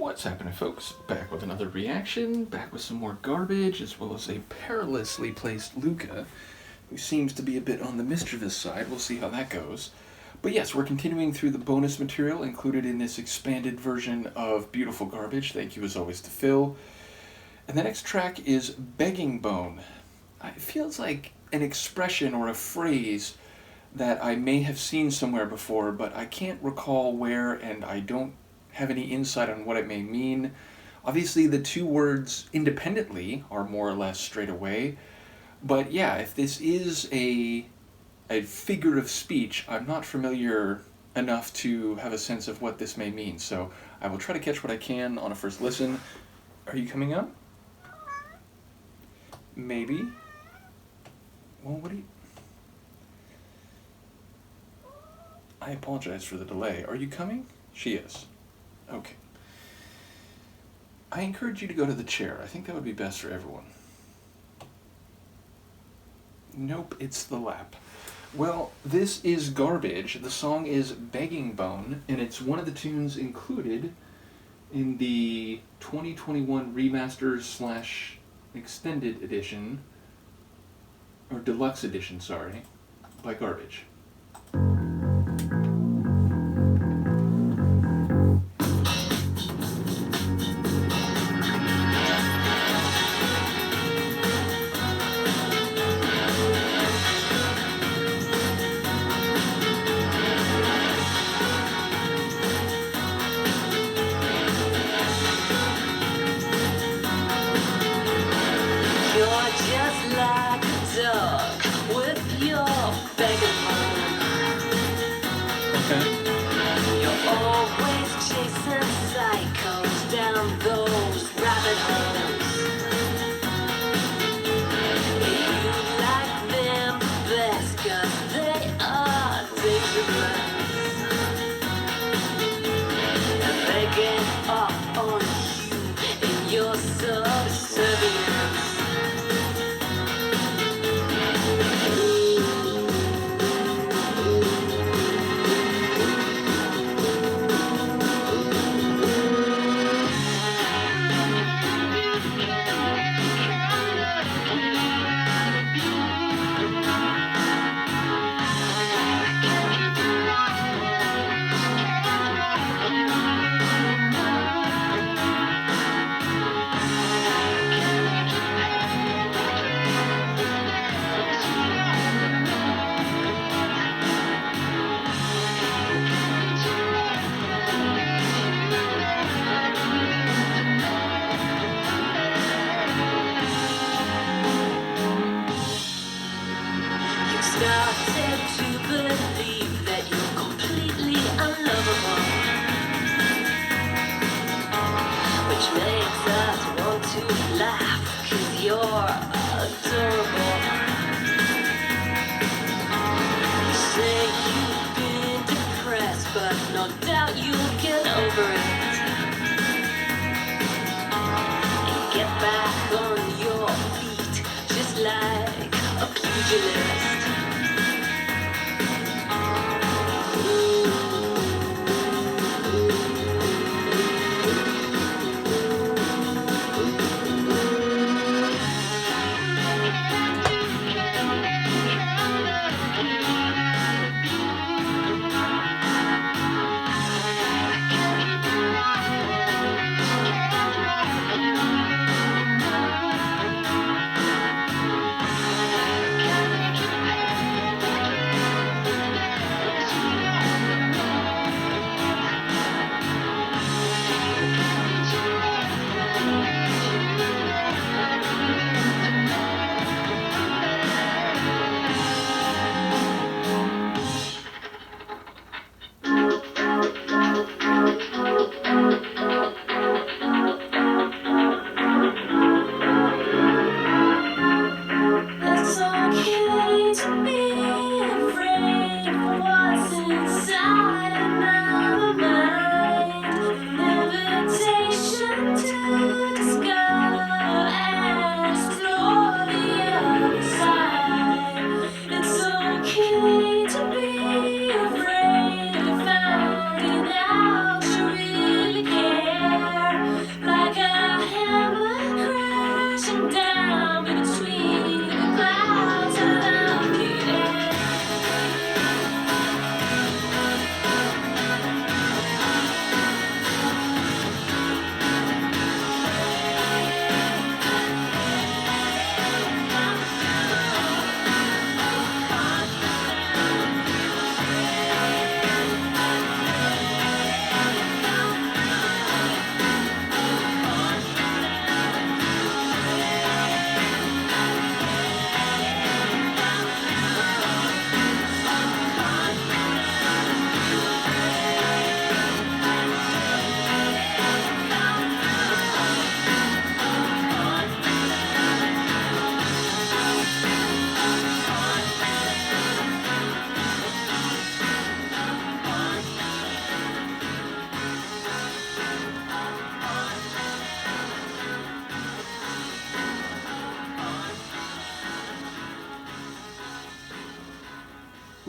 What's happening, folks? Back with another reaction, back with some more garbage, as well as a perilously placed Luca, who seems to be a bit on the mischievous side. We'll see how that goes. But yes, we're continuing through the bonus material included in this expanded version of Beautiful Garbage. Thank you as always to Phil. And the next track is Begging Bone. It feels like an expression or a phrase that I may have seen somewhere before, but I can't recall where, and I don't have any insight on what it may mean. Obviously, the two words independently are more or less straight away, but yeah, if this is a figure of speech, I'm not familiar enough to have a sense of what this may mean, so I will try to catch what I can on a first listen. Are you coming up? Maybe. Well, what do you... I apologize for the delay. Are you coming? She is. Okay. I encourage you to go to the chair. I think that would be best for everyone. Nope, it's the lap. Well, this is Garbage. The song is Begging Bone, and it's one of the tunes included in the 2021 remasters / extended edition, or deluxe edition, sorry, by Garbage.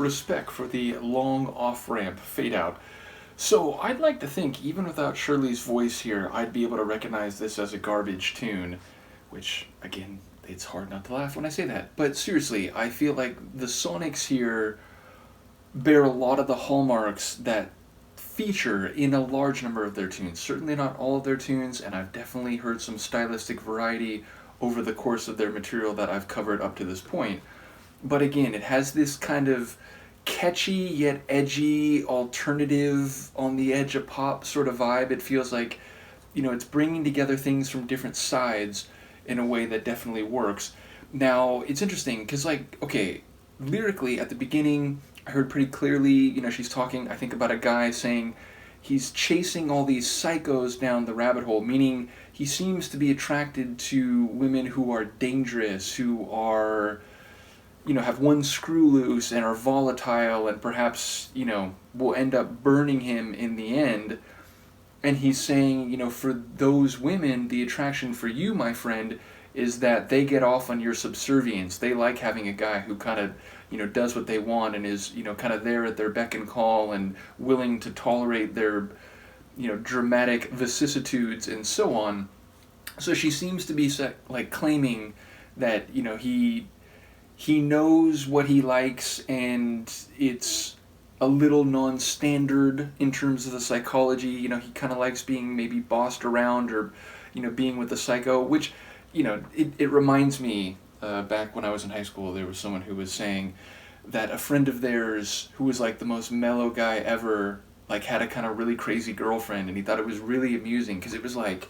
respect for the long off-ramp fade-out. So I'd like to think, even without Shirley's voice here, I'd be able to recognize this as a garbage tune, which, again, it's hard not to laugh when I say that. But seriously, I feel like the Sonics here bear a lot of the hallmarks that feature in a large number of their tunes. Certainly not all of their tunes, and I've definitely heard some stylistic variety over the course of their material that I've covered up to this point. But again, it has this kind of catchy yet edgy, alternative, on the edge of pop sort of vibe. It feels like, it's bringing together things from different sides in a way that definitely works. Now, it's interesting because, okay, lyrically at the beginning, I heard pretty clearly, she's talking, I think, about a guy saying he's chasing all these psychos down the rabbit hole, meaning he seems to be attracted to women who are dangerous, who are, have one screw loose and are volatile and perhaps, will end up burning him in the end. And he's saying, for those women, the attraction for you, my friend, is that they get off on your subservience. They like having a guy who kind of, does what they want and is, kind of there at their beck and call and willing to tolerate their, dramatic vicissitudes and so on. So she seems to be claiming that, he knows what he likes and it's a little non-standard in terms of the psychology. He kind of likes being maybe bossed around or, being with the psycho, which, it reminds me, back when I was in high school, there was someone who was saying that a friend of theirs who was like the most mellow guy ever, had a kind of really crazy girlfriend, and he thought it was really amusing because it was like,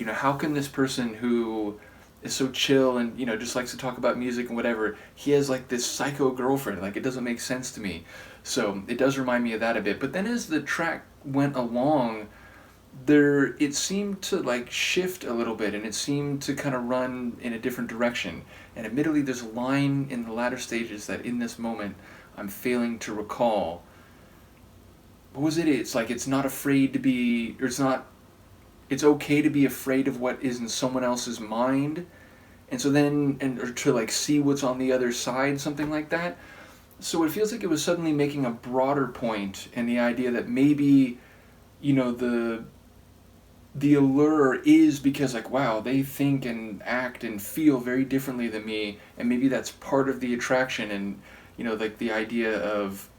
how can this person who is so chill and, just likes to talk about music and whatever, he has like this psycho girlfriend, it doesn't make sense to me. So it does remind me of that a bit. But then as the track went along, it seemed to shift a little bit, and it seemed to kind of run in a different direction. And admittedly, there's a line in the latter stages that in this moment I'm failing to recall. What was it? It's like it's not afraid to be, or it's okay to be afraid of what is in someone else's mind, and so then, or to see what's on the other side, something like that. So it feels like it was suddenly making a broader point, and the idea that maybe, the allure is because wow, they think and act and feel very differently than me, and maybe that's part of the attraction, and the idea of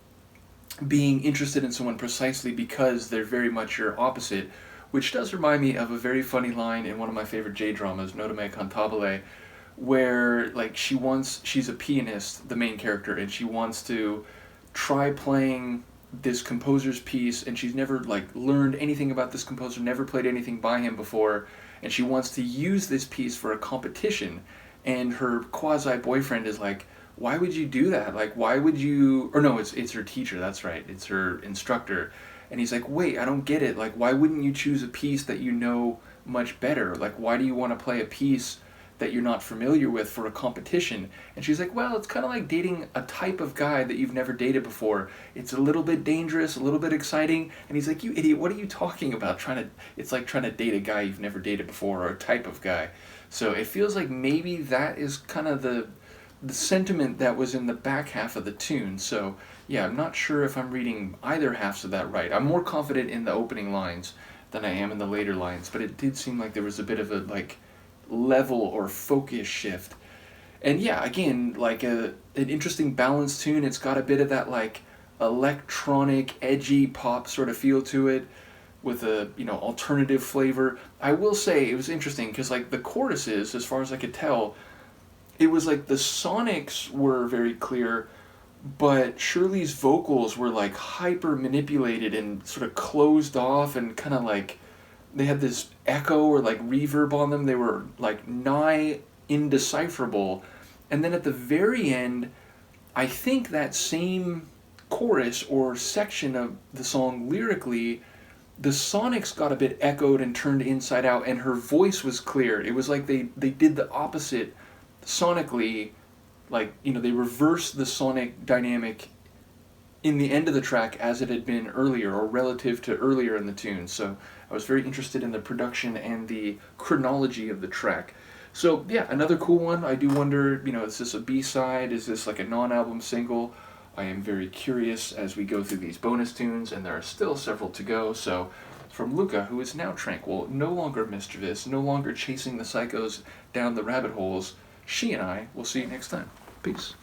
being interested in someone precisely because they're very much your opposite, which does remind me of a very funny line in one of my favorite J-dramas, Notame Cantabile, where she's a pianist, the main character, and she wants to try playing this composer's piece, and she's never learned anything about this composer, never played anything by him before, and she wants to use this piece for a competition, and her quasi-boyfriend is like, why would you do that? Why would you, or no, it's her teacher, that's right, it's her instructor, and he's like, wait, I don't get it, why wouldn't you choose a piece that you know much better? Why do you want to play a piece that you're not familiar with for a competition? And she's like, well, it's kind of like dating a type of guy that you've never dated before. It's a little bit dangerous, a little bit exciting. And he's like, you idiot, what are you talking about? It's like trying to date a guy you've never dated before, or a type of guy. So it feels like maybe that is kind of the sentiment that was in the back half of the tune. So yeah, I'm not sure if I'm reading either halves of that right. I'm more confident in the opening lines than I am in the later lines, but it did seem like there was a bit of a level or focus shift. And yeah, again, an interesting balanced tune. It's got a bit of that electronic, edgy pop sort of feel to it, with a alternative flavor. I will say it was interesting because the choruses, as far as I could tell, it was the sonics were very clear, but Shirley's vocals were hyper manipulated and sort of closed off, and kind of they had this echo or reverb on them. They were nigh indecipherable. And then at the very end, I think that same chorus or section of the song lyrically, the sonics got a bit echoed and turned inside out, and her voice was clear. It was like they did the opposite sonically, they reversed the sonic dynamic in the end of the track as it had been earlier, or relative to earlier in the tune. So I was very interested in the production and the chronology of the track. So yeah, another cool one. I do wonder, is this a B-side? Is this a non-album single? I am very curious as we go through these bonus tunes, and there are still several to go. So, from Luca, who is now tranquil, no longer mischievous, no longer chasing the psychos down the rabbit holes, she and I will see you next time. Peace.